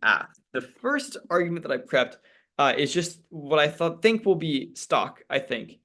AF. The first argument that I prepped is just what I think will be stock, I think,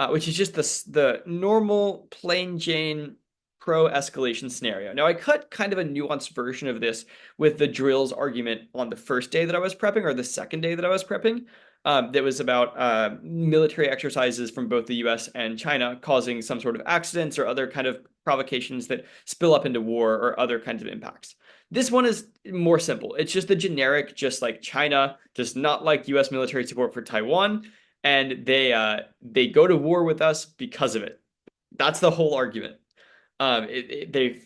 which is just the normal plain Jane pro-escalation scenario. Now, I cut kind of a nuanced version of this with the drills argument on the first day that I was prepping, or the second day that I was prepping. That was about military exercises from both the US and China causing some sort of accidents or other kind of provocations that spill up into war or other kinds of impacts. This one is more simple. It's just the generic, just like China does not like US military support for Taiwan, and they go to war with us because of it. That's the whole argument. They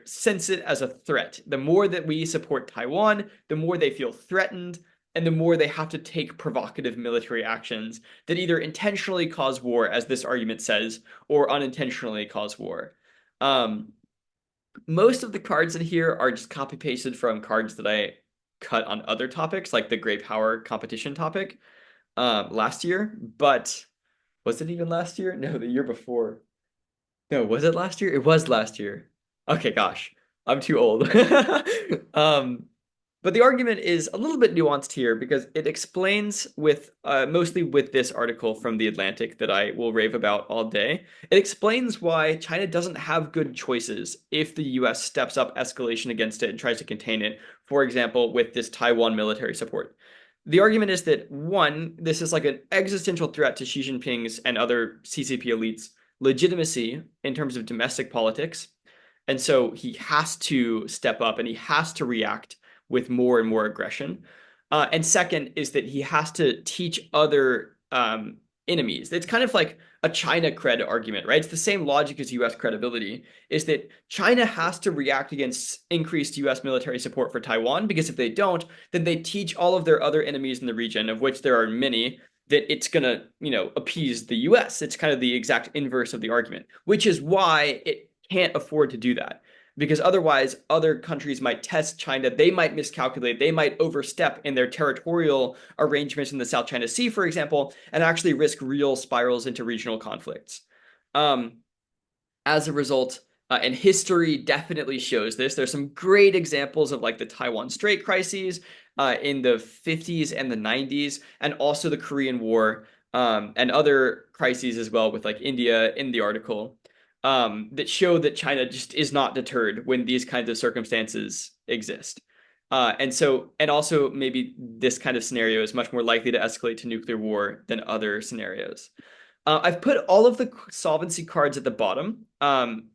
sense it as a threat. The more that we support Taiwan, the more they feel threatened, and the more they have to take provocative military actions that either intentionally cause war, as this argument says, or unintentionally cause war. Um, Most of the cards in here are just copy pasted from cards that I cut on other topics, like the Great Power competition topic last year. But was it even last year? No, the year before. No, was it last year? It was last year. Okay, gosh, I'm too old. um, but the argument is a little bit nuanced here because it explains with mostly with this article from The Atlantic that I will rave about all day. It explains why China doesn't have good choices if the US steps up escalation against it and tries to contain it, for example, with this Taiwan military support. The argument is that one, this is like an existential threat to Xi Jinping's and other CCP elites' legitimacy in terms of domestic politics. And so he has to step up and he has to react with more and more aggression. And second is that he has to teach other enemies. It's kind of like a China cred argument, right? It's the same logic as US credibility, is that China has to react against increased US military support for Taiwan, because if they don't, then they teach all of their other enemies in the region, of which there are many, that it's going to, appease the US. It's kind of the exact inverse of the argument, which is why it can't afford to do that, because otherwise other countries might test China. They might miscalculate. They might overstep in their territorial arrangements in the South China Sea, for example, and actually risk real spirals into regional conflicts. Um, as a result, and history definitely shows this. There's some great examples of like the Taiwan Strait crises in the 50s and the 90s, and also the Korean War, and other crises as well with like India in the article, that show that China just is not deterred when these kinds of circumstances exist. And also maybe this kind of scenario is much more likely to escalate to nuclear war than other scenarios. I've put all of the solvency cards at the bottom.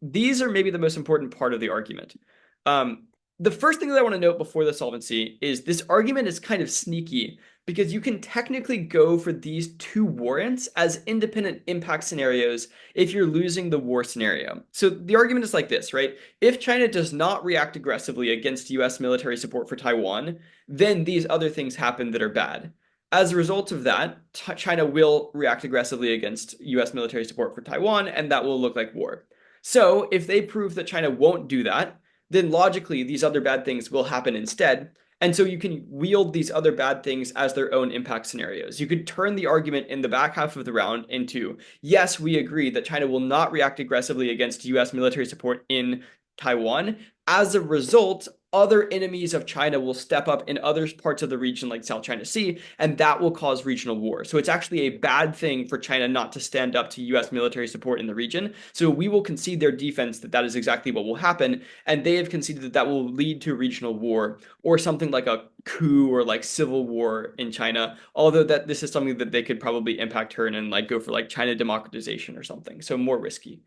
These are maybe the most important part of the argument. The first thing that I want to note before the solvency is this argument is kind of sneaky because you can technically go for these two warrants as independent impact scenarios if you're losing the war scenario. So the argument is like this, right? If China does not react aggressively against US military support for Taiwan, then these other things happen that are bad. As a result of that, China will react aggressively against US military support for Taiwan, and that will look like war. So, if they prove that China won't do that, then logically these other bad things will happen instead. And so you can wield these other bad things as their own impact scenarios. You could turn the argument in the back half of the round into, yes, we agree that China will not react aggressively against US military support in Taiwan. As a result, other enemies of China will step up in other parts of the region like South China Sea, and that will cause regional war. So it's actually a bad thing for China not to stand up to US military support in the region. So we will concede their defense that that is exactly what will happen, and they have conceded that that will lead to regional war or something like a coup or like civil war in China, although that this is something that they could probably impact turn and like go for like China democratization or something. So more risky.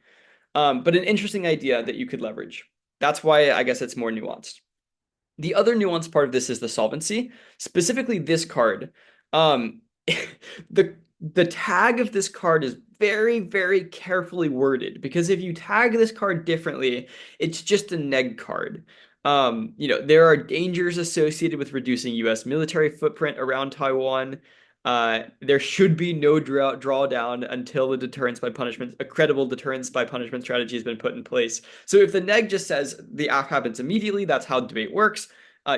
But an interesting idea that you could leverage. That's why I guess it's more nuanced. The other nuanced part of this is the solvency, specifically this card. Um, the tag of this card is very, very carefully worded because if you tag this card differently, it's just a neg card. There are dangers associated with reducing US military footprint around Taiwan. There should be no drawdown until the deterrence by punishment, a credible deterrence by punishment strategy has been put in place. So if the neg just says the act happens immediately, that's how debate works.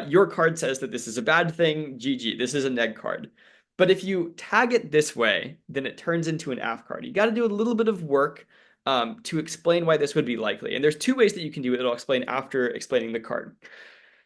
Your card says that this is a bad thing, GG, this is a neg card. But if you tag it this way, then it turns into an AF card. You got to do a little bit of work to explain why this would be likely. And there's two ways that you can do it that I'll explain after explaining the card.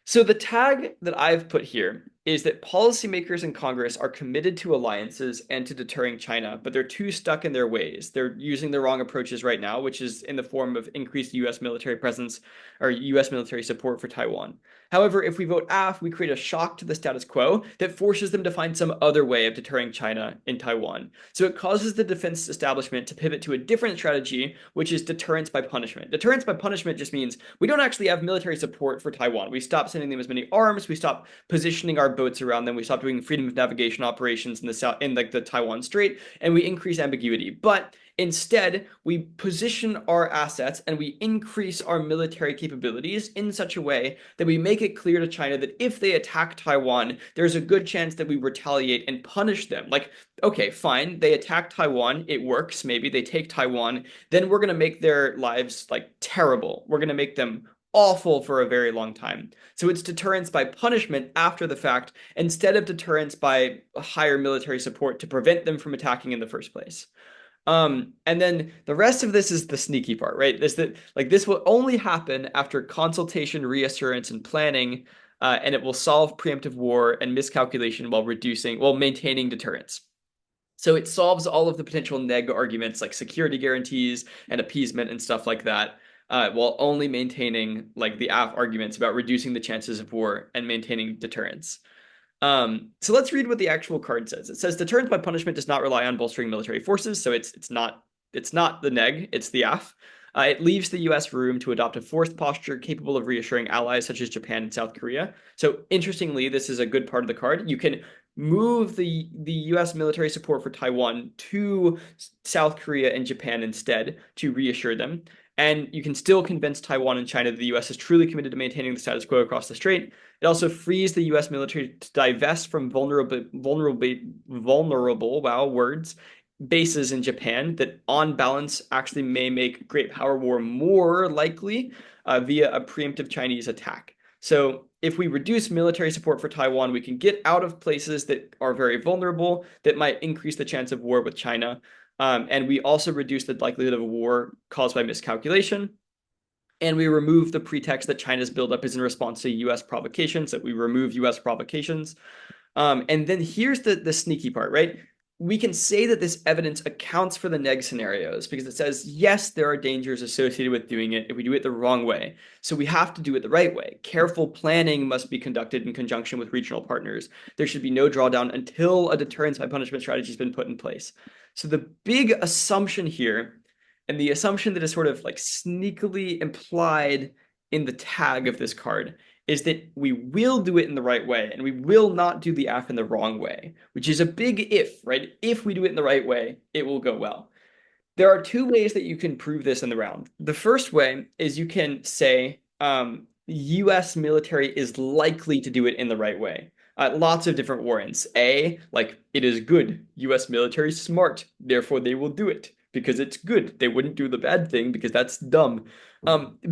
So the tag that I've put here is that policymakers in Congress are committed to alliances and to deterring China, but they're too stuck in their ways. They're using the wrong approaches right now, which is in the form of increased US military presence or US military support for Taiwan. However, if we vote AF, we create a shock to the status quo that forces them to find some other way of deterring China in Taiwan. So it causes the defense establishment to pivot to a different strategy, which is deterrence by punishment. Deterrence by punishment just means we don't actually have military support for Taiwan. We stop sending them as many arms. We stop positioning our boats around them. We stop doing freedom of navigation operations in the south, in like the Taiwan Strait, and we increase ambiguity. But instead, we position our assets and we increase our military capabilities in such a way that we make it clear to China that if they attack Taiwan, there's a good chance that we retaliate and punish them. Like, okay, fine, they attack Taiwan, it works, maybe they take Taiwan, then we're going to make their lives like terrible. We're going to make them awful for a very long time. So it's deterrence by punishment after the fact instead of deterrence by higher military support to prevent them from attacking in the first place. And then the rest of this is the sneaky part, right? This will only happen after consultation, reassurance, and planning, and it will solve preemptive war and miscalculation while maintaining deterrence. So it solves all of the potential neg arguments like security guarantees and appeasement and stuff like that, while only maintaining like the AF arguments about reducing the chances of war and maintaining deterrence. So let's read what the actual card says. It says deterrence by punishment does not rely on bolstering military forces, so it's not the neg, it's the AF. It leaves the US room to adopt a forced posture capable of reassuring allies such as Japan and South Korea. So interestingly, this is a good part of the card. You can move the US military support for Taiwan to South Korea and Japan instead to reassure them. And you can still convince Taiwan and China that the US is truly committed to maintaining the status quo across the strait. It also frees the US military to divest from vulnerable bases in Japan that on balance actually may make great power war more likely via a preemptive Chinese attack. So if we reduce military support for Taiwan, we can get out of places that are very vulnerable that might increase the chance of war with China. And we also reduce the likelihood of a war caused by miscalculation. And we remove the pretext that China's buildup is in response to US provocations, that we remove US provocations. And then here's the sneaky part, right? We can say that this evidence accounts for the neg scenarios because it says, yes, there are dangers associated with doing it if we do it the wrong way. So we have to do it the right way. Careful planning must be conducted in conjunction with regional partners. There should be no drawdown until a deterrence by punishment strategy has been put in place. So the big assumption here, and the assumption that is sort of like sneakily implied in the tag of this card, is that we will do it in the right way and we will not do the AF in the wrong way, which is a big if, right? If we do it in the right way, it will go well. There are two ways that you can prove this in the round. The first way is you can say US military is likely to do it in the right way. Lots of different warrants. A, like it is good. US military smart, therefore they will do it because it's good. They wouldn't do the bad thing because that's dumb.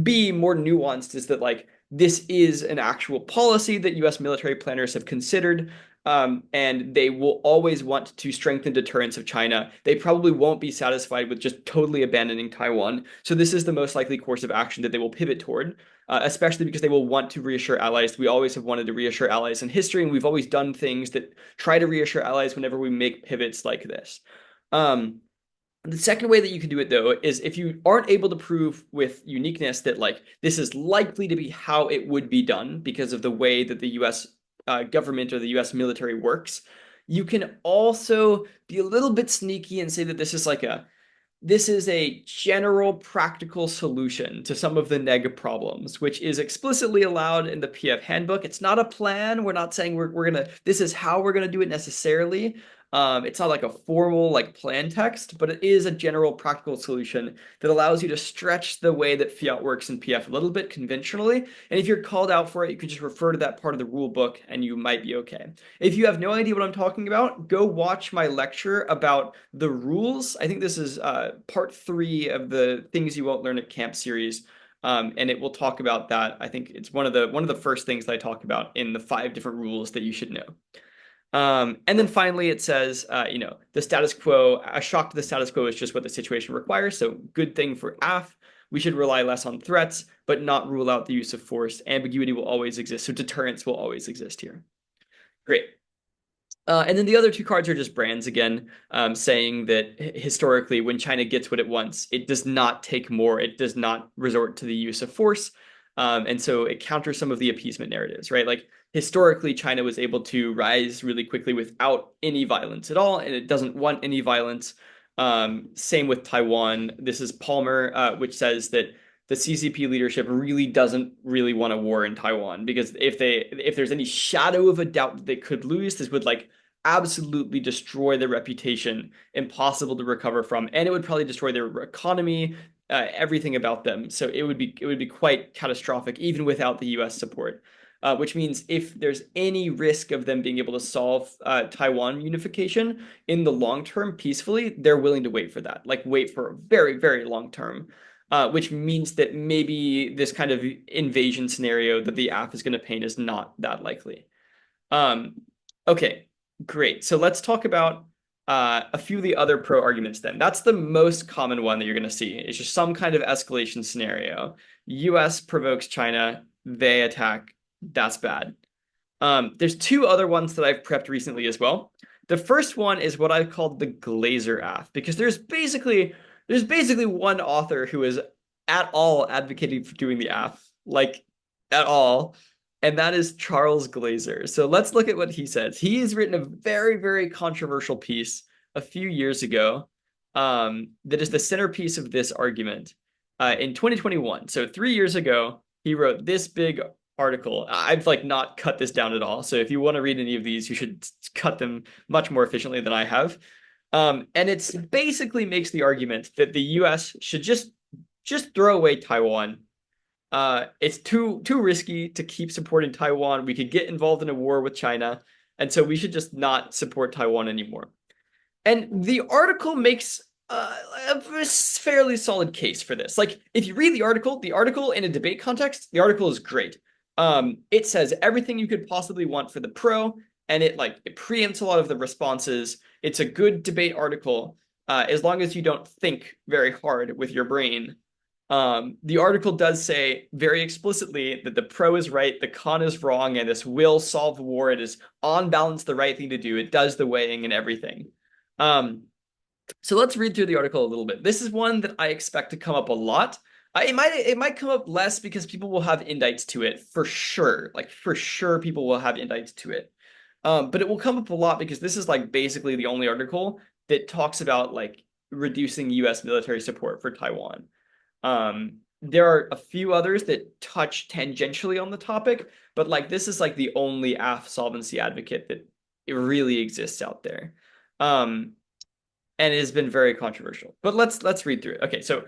B, more nuanced, is that like this is an actual policy that US military planners have considered, and they will always want to strengthen deterrence of China. They probably won't be satisfied with just totally abandoning Taiwan. So this is the most likely course of action that they will pivot toward, especially because they will want to reassure allies. We always have wanted to reassure allies in history, and we've always done things that try to reassure allies whenever we make pivots like this. The second way that you can do it, though, is if you aren't able to prove with uniqueness that like this is likely to be how it would be done because of the way that the US government or the US military works, you can also be a little bit sneaky and say that this is a general practical solution to some of the neg problems, which is explicitly allowed in the PF handbook. It's not a plan. We're not saying this is how we're gonna do it necessarily. It's not like a formal like plan text, but it is a general practical solution that allows you to stretch the way that fiat works in PF a little bit conventionally. And if you're called out for it, you can just refer to that part of the rule book and you might be okay. If you have no idea what I'm talking about, go watch my lecture about the rules. I think this is part 3 of the Things You Won't Learn at Camp series. And it will talk about that. I think it's one of the first things that I talk about in the 5 different rules that you should know. And then finally, it says, the status quo, a shock to the status quo is just what the situation requires. So good thing for AF. We should rely less on threats, but not rule out the use of force. Ambiguity will always exist, so deterrence will always exist here. Great. And then the other two cards are just brands again, saying that historically, when China gets what it wants, it does not take more. It does not resort to the use of force. And so it counters some of the appeasement narratives, right? Like historically, China was able to rise really quickly without any violence at all, and it doesn't want any violence. Same with Taiwan. This is Palmer, which says that the CCP leadership really doesn't really want a war in Taiwan, because if there's any shadow of a doubt that they could lose, this would like absolutely destroy their reputation, impossible to recover from, and it would probably destroy their economy, everything about them. So it would be quite catastrophic even without the U.S. support. Which means if there's any risk of them being able to solve Taiwan unification in the long term peacefully, they're willing to wait for that, like wait for a very, very long term. Which means that maybe this kind of invasion scenario that the app is going to paint is not that likely. Okay, great. So let's talk about a few of the other pro arguments then. That's the most common one that you're going to see. It's just some kind of escalation scenario. US provokes China, they attack. That's bad. There's two other ones that I've prepped recently as well. The first one is what I've called the Glaser AF, because there's basically one author who is at all advocating for doing the AF, like at all, and that is Charles Glaser. So let's look at what he says. He's written a very, very controversial piece a few years ago, that is the centerpiece of this argument, in 2021. So 3 years ago, he wrote this big article. I've like not cut this down at all. So if you want to read any of these, you should cut them much more efficiently than I have. And it's basically makes the argument that the US should just throw away Taiwan. It's too risky to keep supporting Taiwan. We could get involved in a war with China, and so we should just not support Taiwan anymore. And the article makes a fairly solid case for this. Like, if you read the article in a debate context, the article is great. It says everything you could possibly want for the pro, and it preempts a lot of the responses. It's a good debate article, as long as you don't think very hard with your brain. The article does say very explicitly that the pro is right, the con is wrong, and this will solve the war. It is on balance the right thing to do. It does the weighing and everything. So let's read through the article a little bit. This is one that I expect to come up a lot. It might come up less because people will have indicts to it for sure. Like for sure, people will have indicts to it. But it will come up a lot because this is like basically the only article that talks about like reducing U.S. military support for Taiwan. There are a few others that touch tangentially on the topic, but like this is like the only AF solvency advocate that it really exists out there. And it has been very controversial. But let's read through it. Okay, so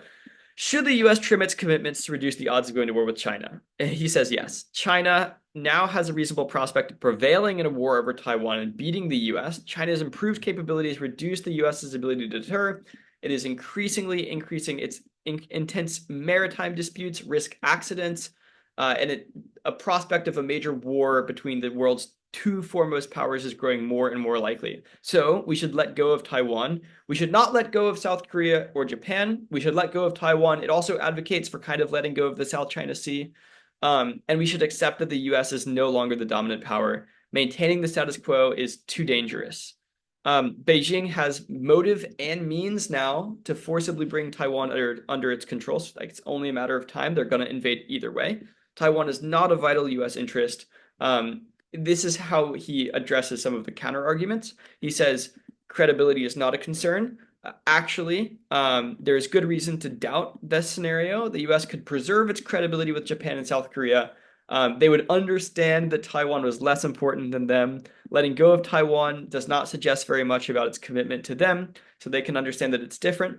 should the US trim its commitments to reduce the odds of going to war with China? And he says yes. China now has a reasonable prospect of prevailing in a war over Taiwan and beating the US. China's improved capabilities reduce the US's ability to deter. It is increasingly increasing its intense maritime disputes, risk accidents, and a prospect of a major war between the world's two foremost powers is growing more and more likely. So we should let go of Taiwan. We should not let go of South Korea or Japan. We should let go of Taiwan. It also advocates for kind of letting go of the South China Sea. And we should accept that the US is no longer the dominant power. Maintaining the status quo is too dangerous. Beijing has motive and means now to forcibly bring Taiwan under its control. So, like, it's only a matter of time. They're going to invade either way. Taiwan is not a vital US interest. This is how he addresses some of the counter arguments. He says credibility is not a concern. Actually, there is good reason to doubt this scenario. The US could preserve its credibility with Japan and South Korea. They would understand that Taiwan was less important than them. Letting go of Taiwan does not suggest very much about its commitment to them, so they can understand that it's different,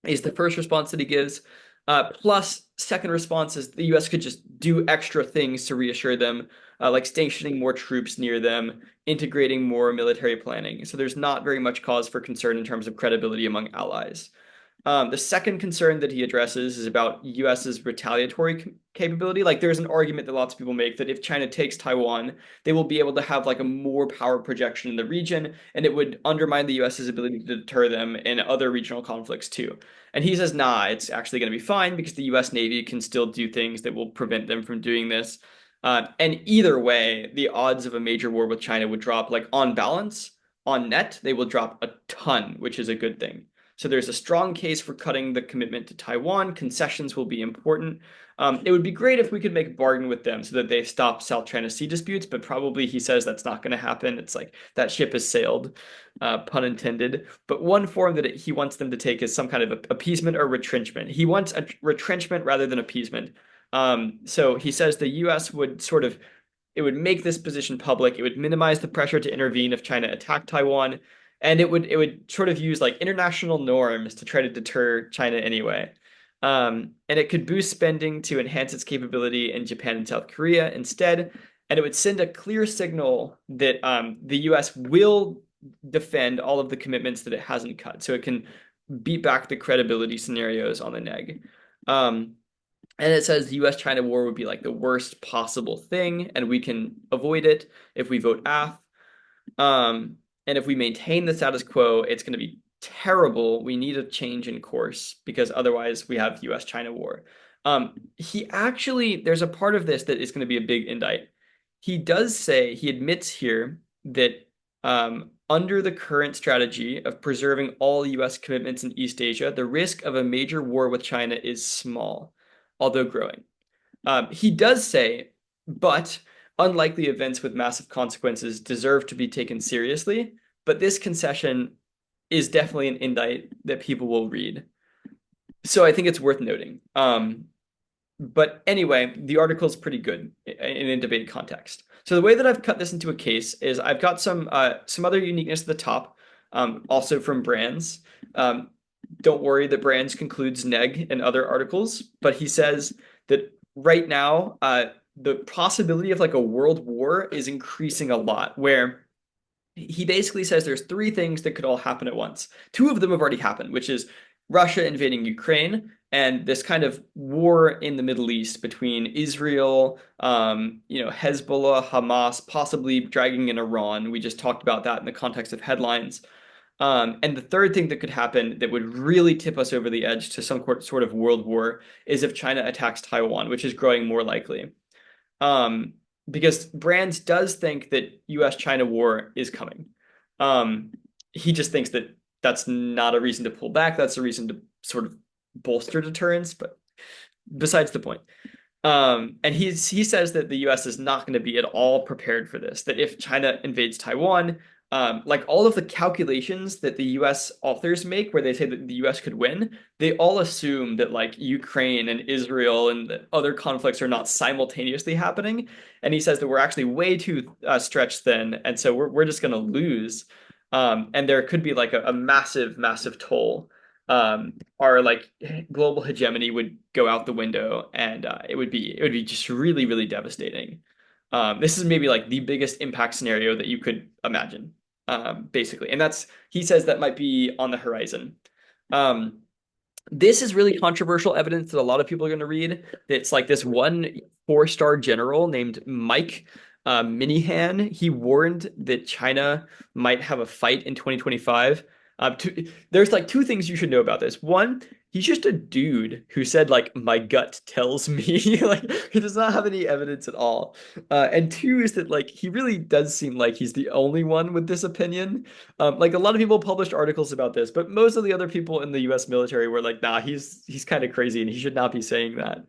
is the first response that he gives. Plus, second response is the US could just do extra things to reassure them, like stationing more troops near them, integrating more military planning. So there's not very much cause for concern in terms of credibility among allies. The second concern that he addresses is about US's retaliatory capability. Like there's an argument that lots of people make that if China takes Taiwan, they will be able to have like a more power projection in the region, and it would undermine the US's ability to deter them in other regional conflicts too. And he says, nah, it's actually going to be fine because the US Navy can still do things that will prevent them from doing this. And either way, the odds of a major war with China would drop, like on balance, on net, they will drop a ton, which is a good thing. So there's a strong case for cutting the commitment to Taiwan. Concessions will be important. It would be great if we could make a bargain with them so that they stop South China Sea disputes, but probably he says that's not going to happen. It's like that ship has sailed, pun intended. But one form that he wants them to take is some kind of appeasement or retrenchment. He wants a retrenchment rather than appeasement. So he says the U.S. would sort of it would make this position public. It would minimize the pressure to intervene if China attacked Taiwan, and it would sort of use like international norms to try to deter China anyway. And it could boost spending to enhance its capability in Japan and South Korea instead, and it would send a clear signal that the U.S. will defend all of the commitments that it hasn't cut, so it can beat back the credibility scenarios on the neg. And it says the US-China war would be like the worst possible thing, and we can avoid it if we vote AF. And if we maintain the status quo, it's going to be terrible. We need a change in course because otherwise we have US-China war. There's a part of this that is going to be a big indict. He does say, he admits here that under the current strategy of preserving all US commitments in East Asia, the risk of a major war with China is small, although growing. He does say, but unlikely events with massive consequences deserve to be taken seriously. But this concession is definitely an indictment that people will read. So I think it's worth noting. But anyway, the article is pretty good in a debate context. So the way that I've cut this into a case is I've got some other uniqueness at the top, also from Brands. Don't worry that Brands concludes neg in other articles, but he says that right now the possibility of like a world war is increasing a lot, where he basically says there's three things that could all happen at once. Two of them have already happened, which is Russia invading Ukraine and this kind of war in the Middle East between Israel, Hezbollah, Hamas, possibly dragging in Iran. We just talked about that in the context of headlines. And the third thing that could happen that would really tip us over the edge to some sort of world war is if China attacks Taiwan, which is growing more likely. Because Brands does think that US-China war is coming. He just thinks that that's not a reason to pull back. That's a reason to sort of bolster deterrence, but besides the point. And he says that the US is not going to be at all prepared for this, that if China invades Taiwan, like all of the calculations that the US authors make where they say that the US could win, they all assume that like Ukraine and Israel and the other conflicts are not simultaneously happening. And he says that we're actually way too stretched thin, and so we're just going to lose. And there could be like a massive, massive toll. Our like global hegemony would go out the window, and it would be just really, really devastating. This is maybe like the biggest impact scenario that you could imagine, basically. And he says that might be on the horizon. This is really controversial evidence that a lot of people are going to read. It's like this one 4-star general named Mike Minihan. He warned that China might have a fight in 2025. There's like two things you should know about this. One, he's just a dude who said like my gut tells me. Like he does not have any evidence at all. And two is that like he really does seem like he's the only one with this opinion. Like a lot of people published articles about this, but most of the other people in the US military were like, nah, he's kind of crazy and he should not be saying that.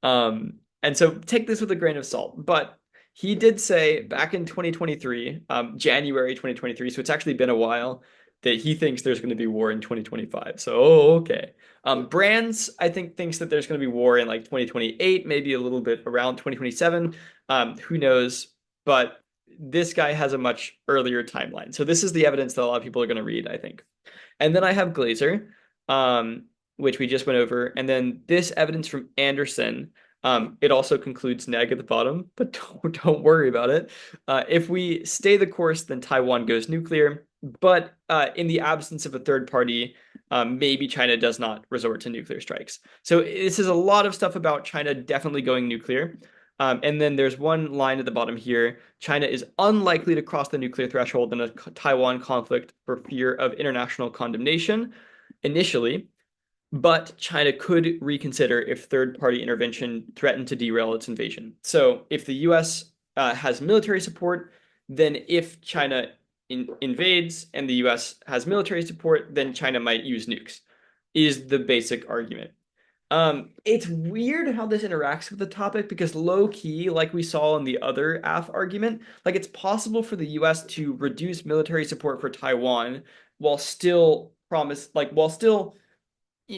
And so take this with a grain of salt. But he did say back in 2023, January 2023, so it's actually been a while, that he thinks there's going to be war in 2025. So, okay. Brands, I think, thinks that there's going to be war in like 2028, maybe a little bit around 2027. Who knows? But this guy has a much earlier timeline. So this is the evidence that a lot of people are going to read, I think. And then I have Glaser, which we just went over. And then this evidence from Anderson, it also concludes neg at the bottom, but don't worry about it. If we stay the course, then Taiwan goes nuclear. But in the absence of a third party, maybe China does not resort to nuclear strikes. So this is a lot of stuff about China definitely going nuclear. And then there's one line at the bottom here. China is unlikely to cross the nuclear threshold in a Taiwan conflict for fear of international condemnation initially, but China could reconsider if third-party intervention threatened to derail its invasion. So if the US has military support, then if China invades and the US has military support, then China might use nukes, is the basic argument. It's weird how this interacts with the topic because low key, like we saw in the other AF argument, like it's possible for the US to reduce military support for Taiwan while still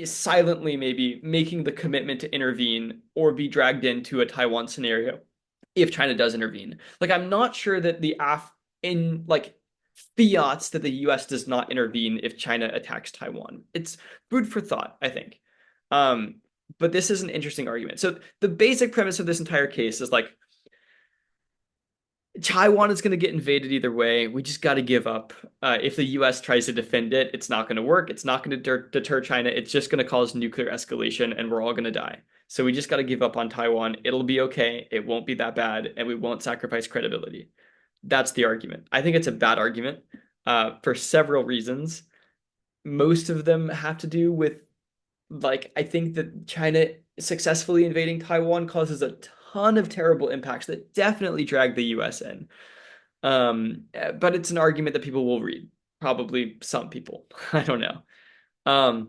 silently maybe making the commitment to intervene or be dragged into a Taiwan scenario if China does intervene. Like I'm not sure that the AF in like fiats that the US does not intervene if China attacks Taiwan. It's food for thought, I think. But this is an interesting argument. So the basic premise of this entire case is like Taiwan is going to get invaded either way. We just got to give up. If the US tries to defend it, it's not going to work. It's not going to deter China. It's just going to cause nuclear escalation and we're all going to die. So we just got to give up on Taiwan. It'll be okay. It won't be that bad and we won't sacrifice credibility. That's the argument. I think it's a bad argument for several reasons. Most of them have to do with, like, I think that China successfully invading Taiwan causes a ton of terrible impacts that definitely drag the US in. But it's an argument that people will read. Probably some people. I don't know.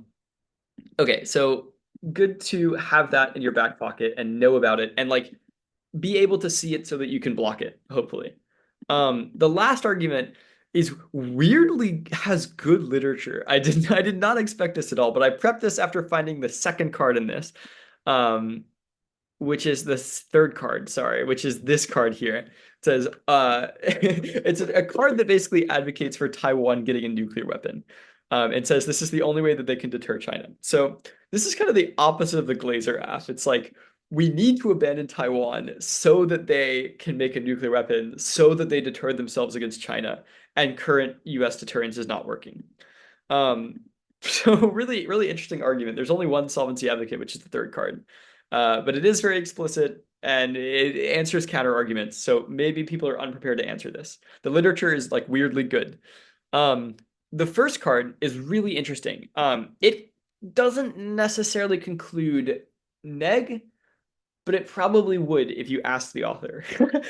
Okay, so good to have that in your back pocket and know about it and like be able to see it so that you can block it, hopefully. The last argument is weirdly has good literature. I did not expect this at all, but I prepped this after finding the second card in this, which is the third card, sorry, which is this card here. It says it's a card that basically advocates for Taiwan getting a nuclear weapon. It says this is the only way that they can deter China. So this is kind of the opposite of the Glaser AF. It's like we need to abandon Taiwan so that they can make a nuclear weapon, so that they deter themselves against China, and current US deterrence is not working. So really, really interesting argument. There's only one solvency advocate, which is the third card. But it is very explicit and it answers counter arguments. So maybe people are unprepared to answer this. The literature is like weirdly good. The first card is really interesting. It doesn't necessarily conclude neg, but it probably would if you asked the author.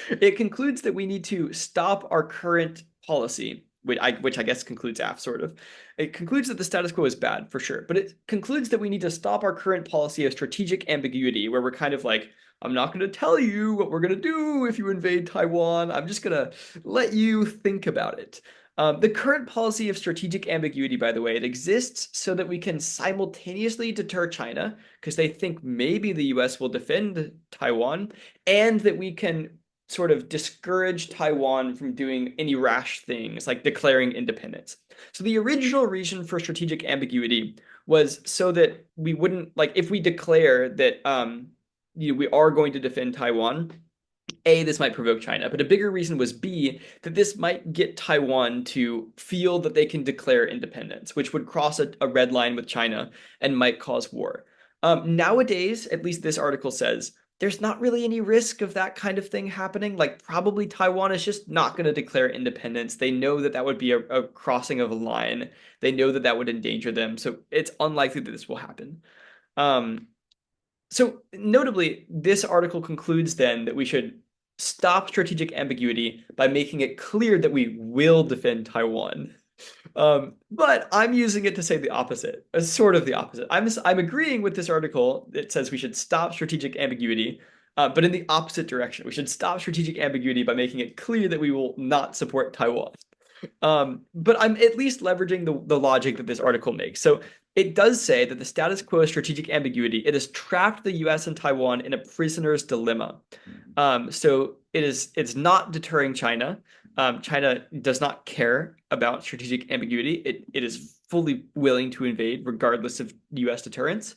It concludes that we need to stop our current policy, which I guess concludes AF sort of. It concludes that the status quo is bad for sure, but it concludes that we need to stop our current policy of strategic ambiguity, where we're kind of like, I'm not going to tell you what we're going to do if you invade Taiwan. I'm just going to let you think about it. The current policy of strategic ambiguity, by the way, it exists so that we can simultaneously deter China, because they think maybe the US will defend Taiwan, and that we can sort of discourage Taiwan from doing any rash things like declaring independence. So the original reason for strategic ambiguity was so that we wouldn't, like, if we declare that we are going to defend Taiwan, A, this might provoke China, but a bigger reason was B, that this might get Taiwan to feel that they can declare independence, which would cross a red line with China and might cause war. Nowadays, at least this article says, there's not really any risk of that kind of thing happening. Like probably Taiwan is just not going to declare independence. They know that that would be a crossing of a line. They know that that would endanger them. So it's unlikely that this will happen. So notably, this article concludes then that we should stop strategic ambiguity by making it clear that we will defend Taiwan. But I'm using it to say the opposite, sort of the opposite. I'm agreeing with this article that says we should stop strategic ambiguity, but in the opposite direction. We should stop strategic ambiguity by making it clear that we will not support Taiwan. But I'm at least leveraging the logic that this article makes. So it does say that the status quo is strategic ambiguity. It has trapped the US and Taiwan in a prisoner's dilemma. So it's not deterring China. China does not care about strategic ambiguity. It is fully willing to invade regardless of US deterrence.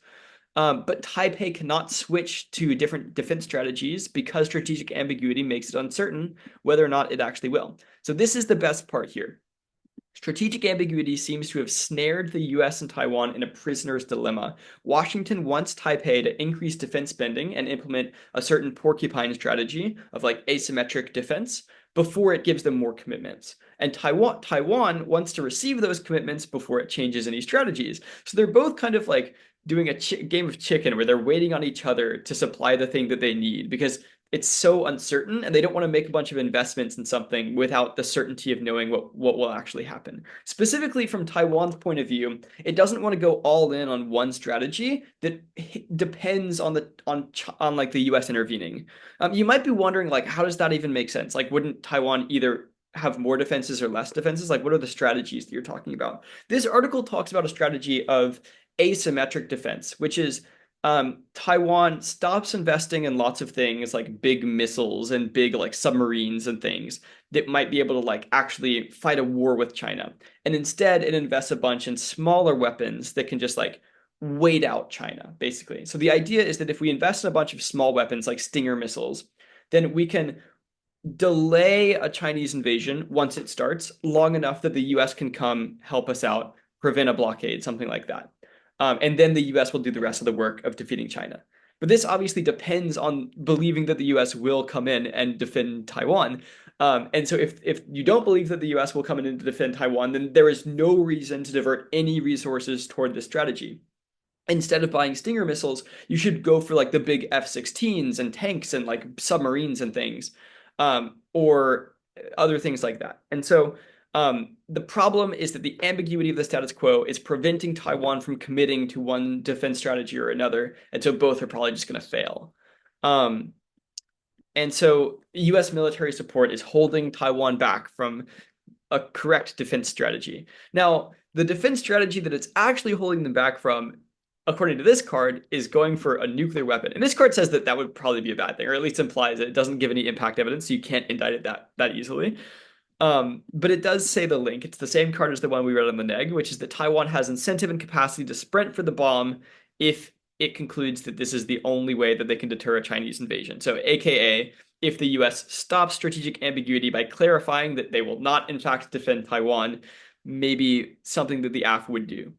But Taipei cannot switch to different defense strategies because strategic ambiguity makes it uncertain whether or not it actually will. So this is the best part here. Strategic ambiguity seems to have snared the US and Taiwan in a prisoner's dilemma. Washington wants Taipei to increase defense spending and implement a certain porcupine strategy of like asymmetric defense before it gives them more commitments. And Taiwan wants to receive those commitments before it changes any strategies. So they're both kind of like doing a game of chicken where they're waiting on each other to supply the thing that they need because it's so uncertain and they don't want to make a bunch of investments in something without the certainty of knowing what will actually happen. Specifically from Taiwan's point of view, it doesn't want to go all in on one strategy that depends on like the US intervening. You might be wondering like how does that even make sense? Like wouldn't Taiwan either have more defenses or less defenses? Like what are the strategies that you're talking about? This article talks about a strategy of asymmetric defense, which is Taiwan stops investing in lots of things like big missiles and big like submarines and things that might be able to like actually fight a war with China. And instead it invests a bunch in smaller weapons that can just like wait out China, basically. So the idea is that if we invest in a bunch of small weapons like Stinger missiles, then we can delay a Chinese invasion once it starts long enough that the US can come help us out, prevent a blockade, something like that. And then the US will do the rest of the work of defeating China. But this obviously depends on believing that the US will come in and defend Taiwan. And so if you don't believe that the US will come in and defend Taiwan, then there is no reason to divert any resources toward this strategy. Instead of buying Stinger missiles, you should go for like the big F-16s and tanks and like submarines and things, or other things like that. And so the problem is that the ambiguity of the status quo is preventing Taiwan from committing to one defense strategy or another, and so both are probably just going to fail. And so US military support is holding Taiwan back from a correct defense strategy. Now, the defense strategy that it's actually holding them back from, according to this card, is going for a nuclear weapon. And this card says that that would probably be a bad thing, or at least implies it doesn't give any impact evidence, so you can't indict it that easily. But it does say the link. It's the same card as the one we read on the neg, which is that Taiwan has incentive and capacity to sprint for the bomb if it concludes that this is the only way that they can deter a Chinese invasion. So, AKA, if the US stops strategic ambiguity by clarifying that they will not, in fact, defend Taiwan, maybe something that the AF would do.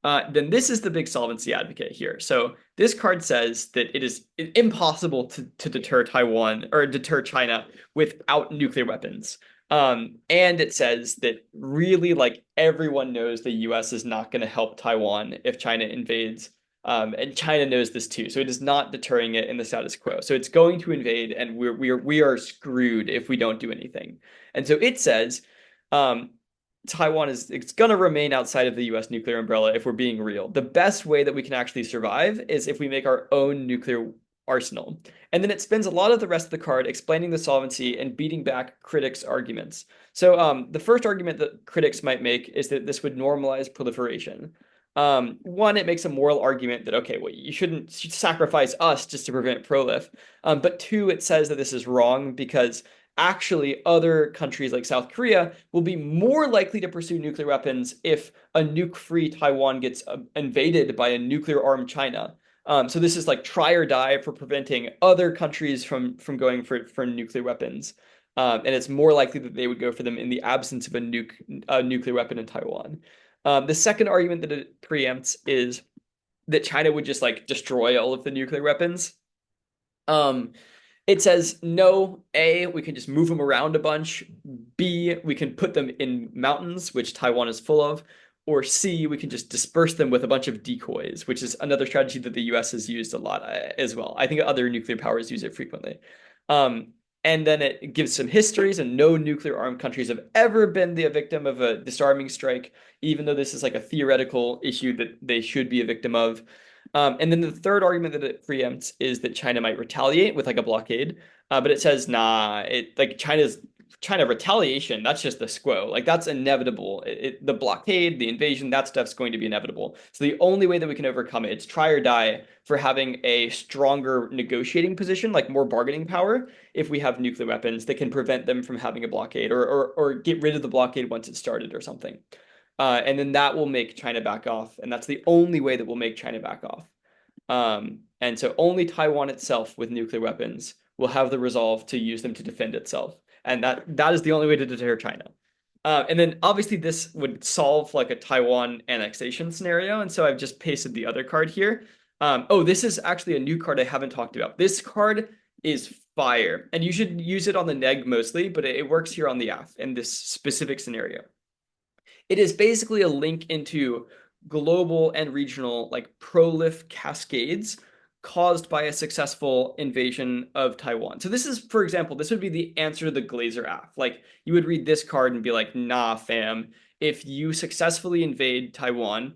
Then this is the big solvency advocate here. So this card says that it is impossible to deter Taiwan or deter China without nuclear weapons. And it says that really like everyone knows the US is not going to help Taiwan if China invades. And China knows this too. So it is not deterring it in the status quo. So it's going to invade and we are screwed if we don't do anything. And so it says Taiwan it's going to remain outside of the US nuclear umbrella if we're being real. The best way that we can actually survive is if we make our own nuclear arsenal. And then it spends a lot of the rest of the card explaining the solvency and beating back critics' arguments. So the first argument that critics might make is that this would normalize proliferation. One, it makes a moral argument that, okay, well, you shouldn't sacrifice us just to prevent prolif. But two, it says that this is wrong because actually other countries like South Korea will be more likely to pursue nuclear weapons if a nuke-free Taiwan gets invaded by a nuclear-armed China. So this is like try or die for preventing other countries from going for nuclear weapons. And it's more likely that they would go for them in the absence of a nuclear weapon in Taiwan. The second argument that it preempts is that China would just like destroy all of the nuclear weapons. It says, no, A, we can just move them around a bunch. B, we can put them in mountains, which Taiwan is full of. Or C, we can just disperse them with a bunch of decoys, which is another strategy that the US has used a lot as well. I think other nuclear powers use it frequently. And then it gives some histories, and no nuclear armed countries have ever been the victim of a disarming strike, even though this is like a theoretical issue that they should be a victim of. And then the third argument that it preempts is that China might retaliate with like a blockade. But it says, nah, China retaliation, that's just the squo. Like that's inevitable. The blockade, the invasion, that stuff's going to be inevitable. So the only way that we can overcome it's try or die for having a stronger negotiating position, like more bargaining power, if we have nuclear weapons that can prevent them from having a blockade or get rid of the blockade once it started or something. And then that will make China back off. And that's the only way that will make China back off. And so only Taiwan itself with nuclear weapons will have the resolve to use them to defend itself. And that is the only way to deter China. And then obviously this would solve like a Taiwan annexation scenario. And so I've just pasted the other card here. Oh, this is actually a new card I haven't talked about. This card is fire, and you should use it on the neg mostly, but it works here on the AF in this specific scenario. It is basically a link into global and regional like prolif cascades caused by a successful invasion of Taiwan. So this is, for example, this would be the answer to the Glaser app. Like you would read this card and be like, nah, fam, if you successfully invade Taiwan,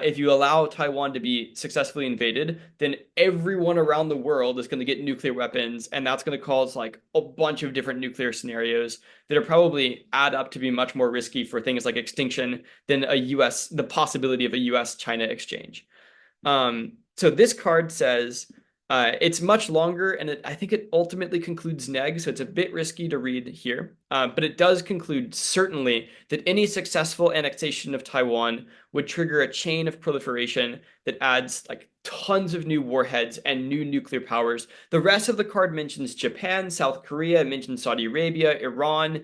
if you allow Taiwan to be successfully invaded, then everyone around the world is going to get nuclear weapons, and that's going to cause like a bunch of different nuclear scenarios that are probably add up to be much more risky for things like extinction than the possibility of a US-China exchange. So this card says it's much longer, and I think it ultimately concludes neg, so it's a bit risky to read here. But it does conclude certainly that any successful annexation of Taiwan would trigger a chain of proliferation that adds like tons of new warheads and new nuclear powers. The rest of the card mentions Japan, South Korea, it mentions Saudi Arabia, Iran.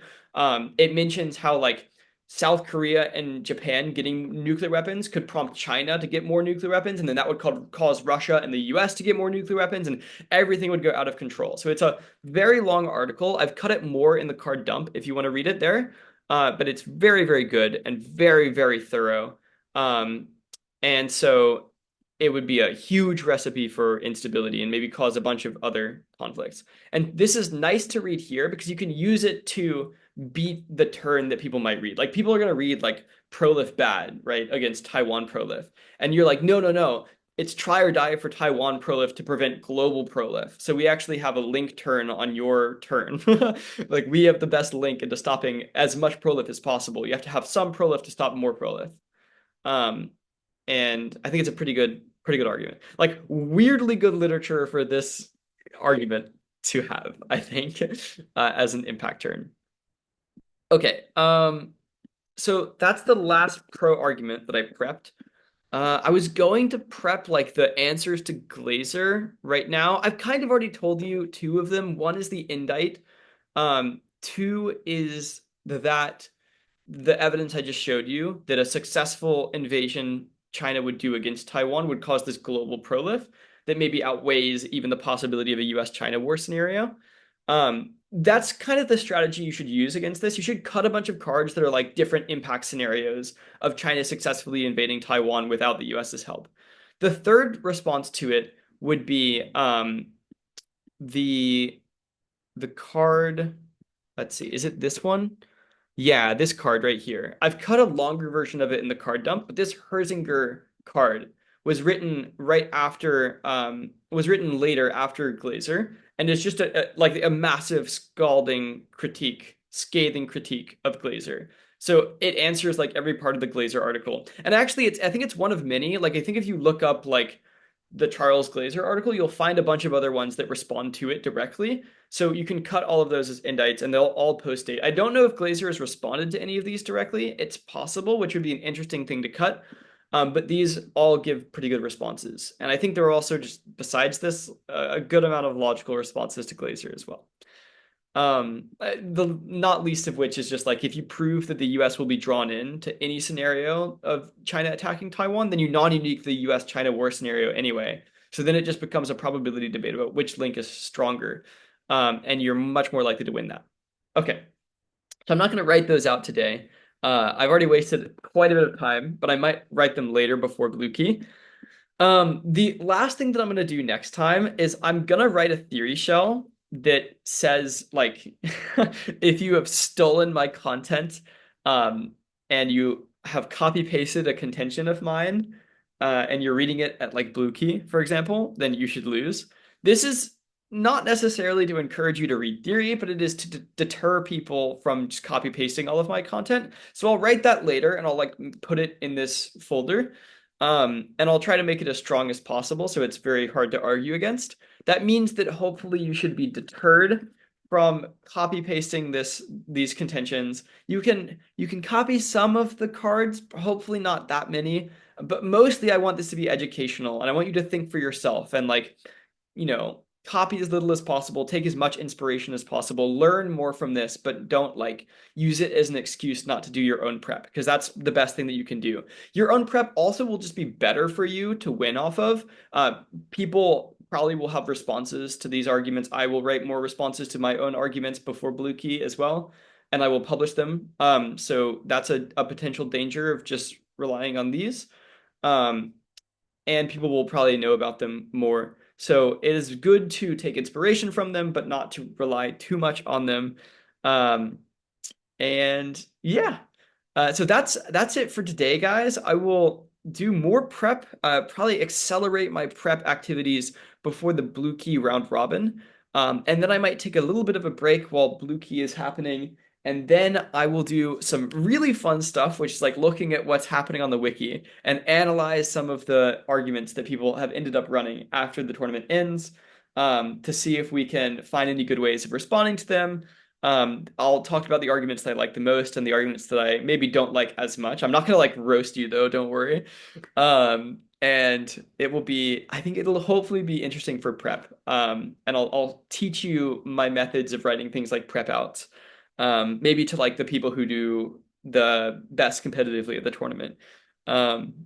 It mentions how like South Korea and Japan getting nuclear weapons could prompt China to get more nuclear weapons, and then that would cause Russia and the US to get more nuclear weapons, and everything would go out of control. So it's a very long article. I've cut it more in the card dump if you want to read it there, but it's very, very good and very, very thorough. Um, and so it would be a huge recipe for instability and maybe cause a bunch of other conflicts. And this is nice to read here because you can use it to beat the turn that people might read. Like people are going to read like prolif bad, right, against Taiwan prolif. And you're like, no, no, no. It's try or die for Taiwan prolif to prevent global prolif. So we actually have a link turn on your turn. Like we have the best link into stopping as much prolif as possible. You have to have some prolif to stop more prolif. Um, and I think it's a pretty good argument. Like weirdly good literature for this argument to have, I think, as an impact turn. Okay, so that's the last pro argument that I prepped. I was going to prep like the answers to Glaser right now. I've kind of already told you two of them. One is the indite. Two is that the evidence I just showed you that a successful invasion China would do against Taiwan would cause this global prolif that maybe outweighs even the possibility of a US-China war scenario. That's kind of the strategy you should use against this. You should cut a bunch of cards that are like different impact scenarios of China successfully invading Taiwan without the US's help. The third response to it would be the the card. Let's see, is it this one? Yeah, this card right here. I've cut a longer version of it in the card dump, but this Herzinger card was written was written later after Glaser, and it's just like a massive scathing critique of Glaser. So it answers like every part of the Glaser article. And actually I think it's one of many. Like I think if you look up like the Charles Glaser article, you'll find a bunch of other ones that respond to it directly. So you can cut all of those as indicts and they'll all post date. I don't know if Glaser has responded to any of these directly. It's possible, which would be an interesting thing to cut. But these all give pretty good responses. And I think there are also just, besides this, a good amount of logical responses to Glaser as well. The not least of which is just like if you prove that the US will be drawn in to any scenario of China attacking Taiwan, then you non-unique the US-China war scenario anyway. So then it just becomes a probability debate about which link is stronger. And you're much more likely to win that. Okay, so I'm not going to write those out today. I've already wasted quite a bit of time, but I might write them later before Blue Key. The last thing that I'm going to do next time is I'm going to write a theory shell that says like if you have stolen my content and you have copy pasted a contention of mine and you're reading it at like Blue Key, for example, then you should lose. This is not necessarily to encourage you to read theory, but it is to deter people from just copy pasting all of my content. So I'll write that later and I'll like put it in this folder. And I'll try to make it as strong as possible so it's very hard to argue against. That means that hopefully you should be deterred from copy pasting these contentions. You can copy some of the cards, hopefully not that many, but mostly I want this to be educational and I want you to think for yourself and like, you know, copy as little as possible, take as much inspiration as possible, learn more from this, but don't like use it as an excuse not to do your own prep, because that's the best thing that you can do. Your own prep also will just be better for you to win off of. People probably will have responses to these arguments. I will write more responses to my own arguments before Blue Key as well, and I will publish them. So that's a potential danger of just relying on these. Um, and people will probably know about them more. So it is good to take inspiration from them, but not to rely too much on them. Um, and yeah, so that's it for today, guys. I will do more prep, probably accelerate my prep activities before the Blue Key round robin. And then I might take a little bit of a break while Blue Key is happening. And then I will do some really fun stuff, which is like looking at what's happening on the wiki and analyze some of the arguments that people have ended up running after the tournament ends, to see if we can find any good ways of responding to them. I'll talk about the arguments that I like the most and the arguments that I maybe don't like as much. I'm not gonna like roast you though, don't worry. And it will be, I think it'll hopefully be interesting for prep. And I'll teach you my methods of writing things like prep outs. Maybe to like the people who do the best competitively at the tournament. Um,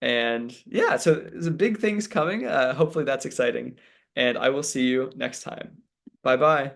and yeah, so there's big things coming. Hopefully that's exciting. And I will see you next time. Bye bye.